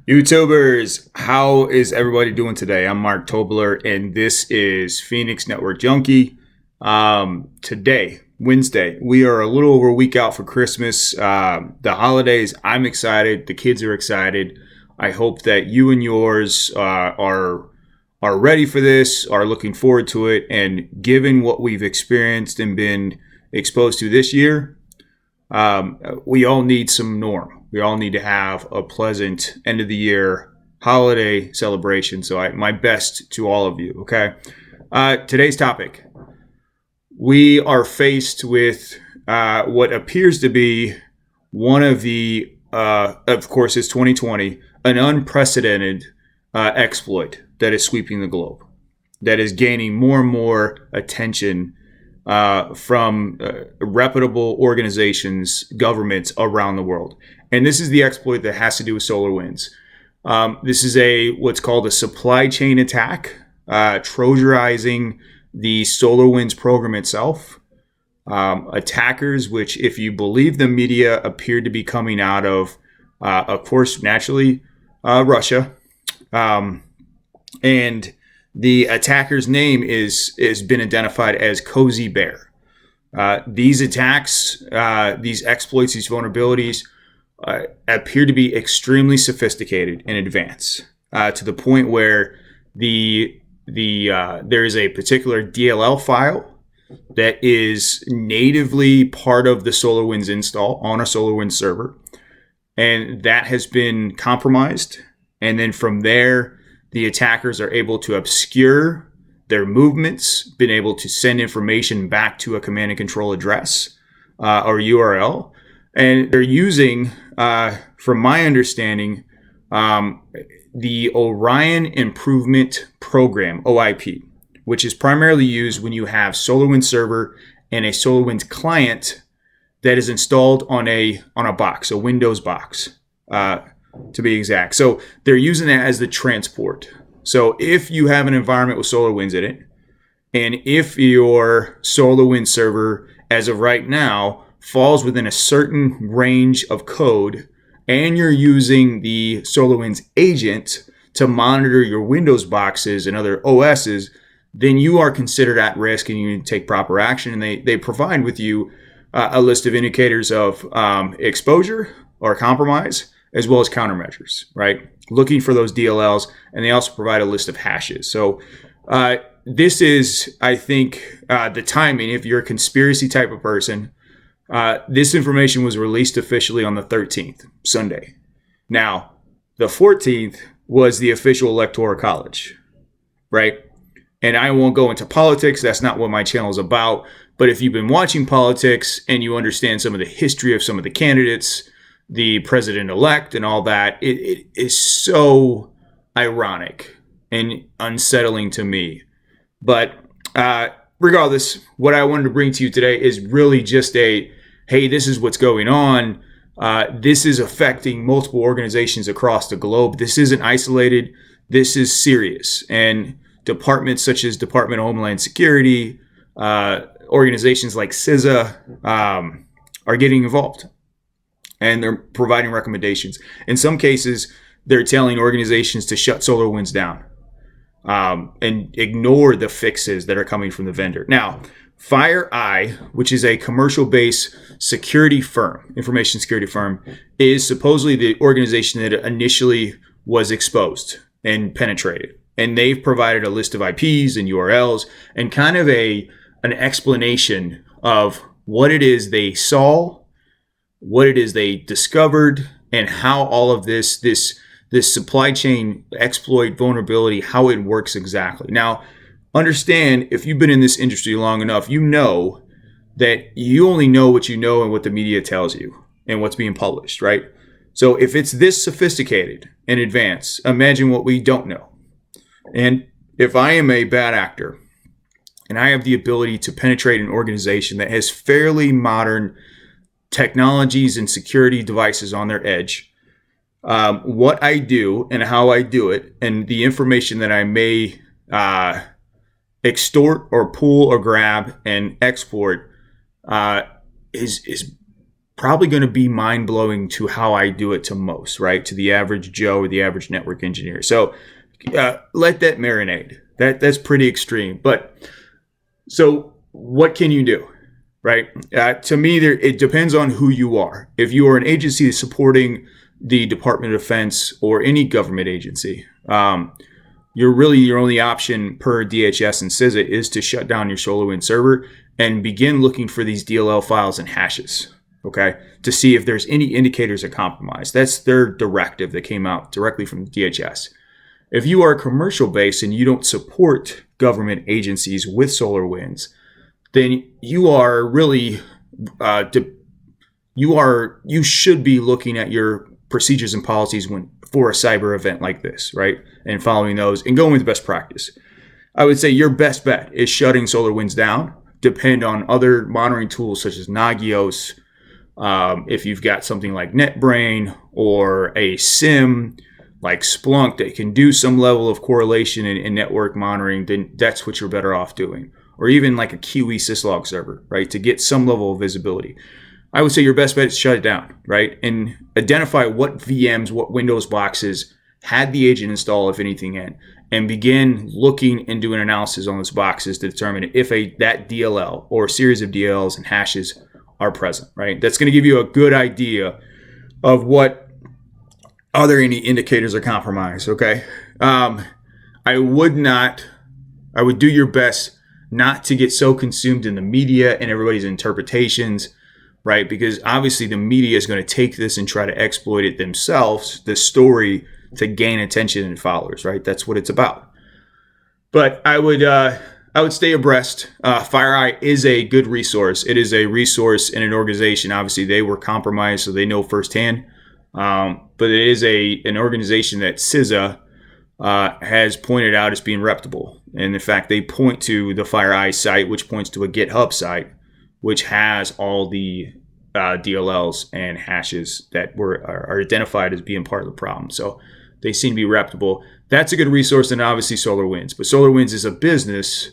YouTubers, how is everybody doing today? I'm Mark Tobler, and this is Phoenix Network Junkie. Today, Wednesday, we are a little over a week out for Christmas. The holidays, I'm excited. The kids are excited. I hope that you and yours are ready for this, are looking forward to it, and given what we've experienced and been exposed to this year, we all need some norm. We all need to have a pleasant end of the year holiday celebration. So my best to all of you. Okay. Today's topic. We are faced with what appears to be one of the, of course, it's 2020, an unprecedented exploit that is sweeping the globe, that is gaining more and more attention from reputable organizations, governments around the world. And this is the exploit that has to do with SolarWinds. This is what's called a supply chain attack, trojanizing the SolarWinds program itself. Attackers, which if you believe the media, appeared to be coming out of course, naturally, Russia. And the attacker's name has been identified as Cozy Bear. These attacks, these exploits, these vulnerabilities appear to be extremely sophisticated and advanced to the point where there is a particular DLL file that is natively part of the SolarWinds install on a SolarWinds server, and that has been compromised. And then from there, the attackers are able to obscure their movements, been able to send information back to a command and control address or URL. And they're using, from my understanding, the Orion Improvement Program, OIP, which is primarily used when you have SolarWinds server and a SolarWinds client that is installed on a box, a Windows box, to be exact. So they're using that as the transport. So if you have an environment with SolarWinds in it, and if your SolarWinds server, as of right now, falls within a certain range of code, and you're using the SolarWinds agent to monitor your Windows boxes and other OSs, then you are considered at risk and you need to take proper action. And they provide with you a list of indicators of exposure or compromise, as well as countermeasures, right? Looking for those DLLs, and they also provide a list of hashes. So this is, I think, the timing. If you're a conspiracy type of person, this information was released officially on the 13th, Sunday. Now, the 14th was the official Electoral College, right? And I won't go into politics. That's not what my channel is about. But if you've been watching politics and you understand some of the history of some of the candidates, the president-elect and all that, it is so ironic and unsettling to me. But regardless, what I wanted to bring to you today is really just hey, this is what's going on. This is affecting multiple organizations across the globe. This isn't isolated. This is serious. And departments such as Department of Homeland Security, organizations like CISA are getting involved. And they're providing recommendations. In some cases, they're telling organizations to shut SolarWinds down and ignore the fixes that are coming from the vendor. Now, FireEye, which is a commercial-based security firm, information security firm, is supposedly the organization that initially was exposed and penetrated. And they've provided a list of IPs and URLs and kind of an explanation of what it is they saw, what it is they discovered, and how all of this supply chain exploit vulnerability, how it works exactly. Now, understand, if you've been in this industry long enough, you know that you only know what you know and what the media tells you and what's being published, right? So if it's this sophisticated and advanced, imagine what we don't know. And if I am a bad actor and I have the ability to penetrate an organization that has fairly modern technologies and security devices on their edge, what I do and how I do it, and the information that I may extort or pull or grab and export is probably going to be mind-blowing to how I do it to most, right? To the average Joe or the average network engineer. So let that marinate. That's pretty extreme. But so what can you do, right? To me, it depends on who you are. If you are an agency supporting the Department of Defense or any government agency, your only option per DHS and CISA is to shut down your SolarWinds server and begin looking for these DLL files and hashes, okay, to see if there's any indicators of compromise. That's their directive that came out directly from DHS. If you are commercial based and you don't support government agencies with SolarWinds, then you are really you should be looking at your procedures and policies for a cyber event like this, right? And following those and going with best practice. I would say your best bet is shutting SolarWinds down. Depend on other monitoring tools such as Nagios. If you've got something like NetBrain or a SIM like Splunk that can do some level of correlation and network monitoring, then that's what you're better off doing. Or even like a QE syslog server, right, to get some level of visibility. I would say your best bet is shut it down, right, and identify what VMs, what Windows boxes had the agent install, if anything, in, and begin looking and doing analysis on those boxes to determine if that DLL or a series of DLLs and hashes are present, right? That's going to give you a good idea of what are there any indicators of compromise, okay? I would do your best not to get so consumed in the media and everybody's interpretations, right? Because obviously the media is going to take this and try to exploit it themselves, the story, to gain attention and followers, right? That's what it's about. But I would stay abreast. FireEye is a good resource. It is a resource in an organization. Obviously, they were compromised, so they know firsthand. But it is an organization that CISA has pointed out as being reputable. And in fact, they point to the FireEye site, which points to a GitHub site, which has all the DLLs and hashes that are identified as being part of the problem. So they seem to be reputable. That's a good resource, and obviously SolarWinds. But SolarWinds is a business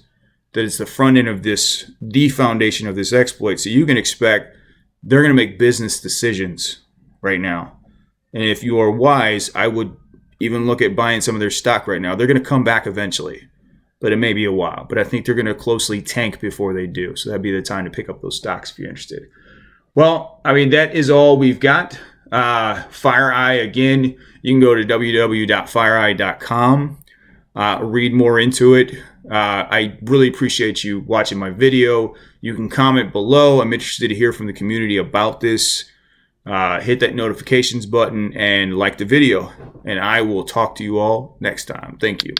that is the front end of this, the foundation of this exploit. So you can expect they're going to make business decisions right now. And if you are wise, I would even look at buying some of their stock right now. They're going to come back eventually, but it may be a while. But I think they're going to closely tank before they do. So that'd be the time to pick up those stocks if you're interested. Well, I mean, that is all we've got. FireEye, again, you can go to www.fireeye.com, read more into it. I really appreciate you watching my video. You can comment below. I'm interested to hear from the community about this. Hit that notifications button and like the video. And I will talk to you all next time. Thank you.